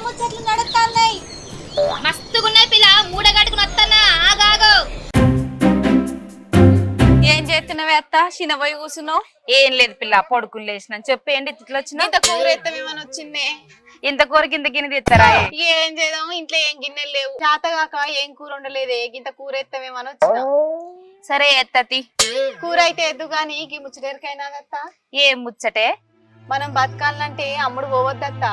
ముచ్చట్లు నడుస్తున్నాయి. మస్తుగున్నాయి పిల్ల, మూడగట్టుకుని వస్తానా. ఆగాగు. ఏం చేస్తున్నావే అత్త? చిన్నపోయి కూర్చున్నావు. ఏం లేదు పిల్ల, పడుకుని లేచిన. చెప్పేయండి, ఇట్లా వచ్చిన. ఇంత కూర ఎత్తమేమని వచ్చిందే? ఇంత కూరకి ఇంత గిన్నె తెస్తారా? ఏం చేద్దాం, ఇంట్లో ఏం గిన్నెలు లేవు. చేతగాక ఏం కూర ఉండలేదే, ఇంత కూర ఎత్తమేమని వచ్చిన. సరే ఎత్తతి. కూర అయితే ఎద్దు గాని ఈ ముచ్చటేరికైనా అత్త. ఏం ముచ్చటే? మనం బతకాలంటే అమ్ముడు పోవద్దత్త.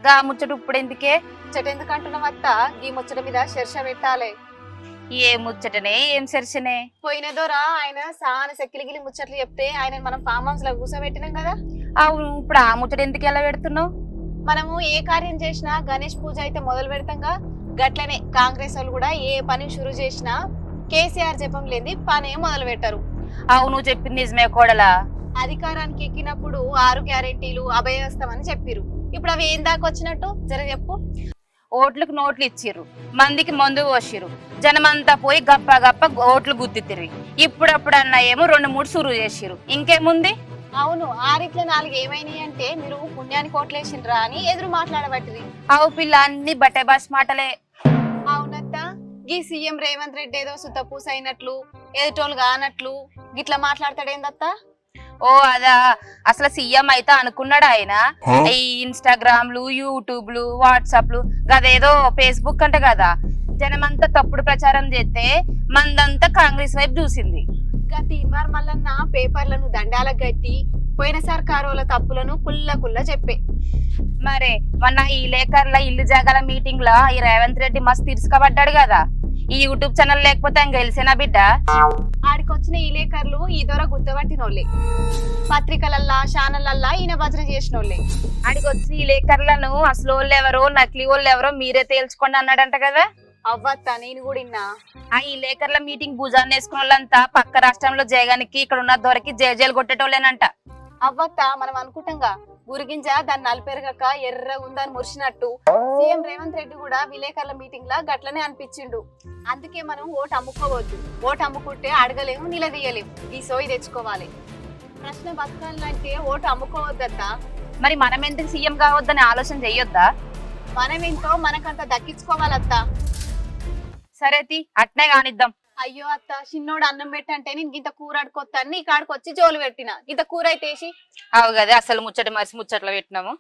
గా ముచ్చట ఇప్పుడు ఎందుకే? ముచ్చట ఎందుకు అంటున్నాం అత్త? ఈ ముచ్చట మీద శర్ష పెట్టాలి. ఏ ముచ్చటనే, ఏం సెర్చనే? పోయిన దొరా ఆయన సాన సెక్కిలిగిలి ముచ్చట్లు చెప్తే ఆయన మనం ఫామ్ హౌస్ లో కూర్చోబెట్టినాం కదా. అవును, ఇప్పుడు ఆ ముచ్చట ఎందుకు ఎలా పెడుతున్నావు? మనము ఏ కార్యం చేసినా గణేష్ పూజ అయితే మొదలు పెడతాంగా, గట్లనే కాంగ్రెస్ వాళ్ళు కూడా ఏ పని షురు చేసినా కేసీఆర్ జపం లేని పనే మొదలు పెట్టారు. అవును, చెప్పింది నిజమే కోడలా. అధికారానికి ఎక్కినప్పుడు 6 గ్యారెంటీలు అభయవస్తమని చెప్పిరు. ఇప్పుడు అవి ఏం దాకా వచ్చినట్టు జర చెప్పు. ఓట్లకు నోట్లు ఇచ్చిర్రు, మందికి మందు పోసిర్రు, జనమంతా పోయి గప్ప గప్ప ఓట్లు గుద్దితిరి. ఇప్పుడప్పుడు అన్న ఏమో 2-3 సురువు చేసిర్రు. ఇంకేముంది? అవును, 6 4 ఏమైనాయి అంటే మీరు పుణ్యానికి ఓట్లేసిండ్రా అని ఎదురు మాట్లాడబట్టిరి. అవు పిల్ల, అన్ని బట్టే బాస్ మాటలే. అవునత్త, గీ సీఎం రేవంత్ రెడ్డి ఏదో సుత్తపూస అయినట్లు, ఎదుటోళ్ళు కానట్లు గిట్లా మాట్లాడతాడేందత్త? ఓ అదా, అసలు సీఎం అయితే అనుకున్నాడు ఆయన. ఈ ఇన్స్టాగ్రామ్లు, యూట్యూబ్లు, వాట్సాప్లు, గదేదో ఫేస్బుక్ అంట కదా, జనమంతా తప్పుడు ప్రచారం చేస్తే మందంతా కాంగ్రెస్ వైపు చూసింది. తీన్మార్ మల్లన్న పేపర్లను దండాలకు గట్టి పోయిన సర్కారోల తప్పులను కుల్ల చెప్పే. మరే మొన్న ఈ లేకర్ల ఇల్లు జాగాల మీటింగ్ లో ఈ రేవంత్ రెడ్డి మస్తు తీర్చుకోబడ్డాడు కదా. ఈ యూట్యూబ్ ఛానల్ లేకపోతే ఆయన గెలిసేనా బిడ్డ? ఆడికొచ్చిన ఈ లేకర్లు ఈ దొర గుర్తుపట్టినోళ్ళే, పత్రికలల్లా ఛానళ్ళల్లా ఈయన భజన చేసినోళ్ళే. ఆడికి వచ్చిన ఈ లేకర్లను అసలు వాళ్ళు ఎవరో నకిలీ వాళ్ళు ఎవరో మీరే తేల్చుకోండి అన్నాడంట కదా. అవ్వత్త, నేను కూడా ఇన్నా. ఆ ఈ లేకర్ల మీటింగ్ భుజాన్ని వేసుకున్న వాళ్ళంతా పక్క రాష్ట్రంలో జయగానికి ఇక్కడ ఉన్న దొరికి జేజేలు కొట్టేటోళ్ళేనంట. అవ్వత్త, మనం అనుకుంటాంగా గురిగింజ దాన్ని నలిపెరగక ఎర్ర ఉందని మురిసినట్టు సీఎం రేవంత్ రెడ్డి కూడా విలేకరుల మీటింగ్ లా గట్లనే అనిపించిండు. అందుకే మనం ఓటు అమ్ముకోవద్దు. ఓటు అమ్ముకుంటే అడగలేము, నిలదీయలేము. ఈ సోయి తెచ్చుకోవాలి. ప్రశ్న బతకాలంటే ఓటు అమ్ముకోవద్దత్త. మరి మనం ఎందుకు సీఎం కావద్దని ఆలోచన చెయ్యొద్దా? మనం ఏంటో మనకంత దక్కించుకోవాలత్త. సరే తి, అట్నే కానిద్దాం. అయ్యో అత్త, చిన్నోడు అన్నం పెట్టంటే నేను ఇంత కూర అడుకొత్తాను, నీ కాడికి వచ్చి జోలు పెట్టిన ఇంత కూర అయితే అవు కదా, అసలు ముచ్చట మరిసి ముచ్చట్లో పెట్టినాము.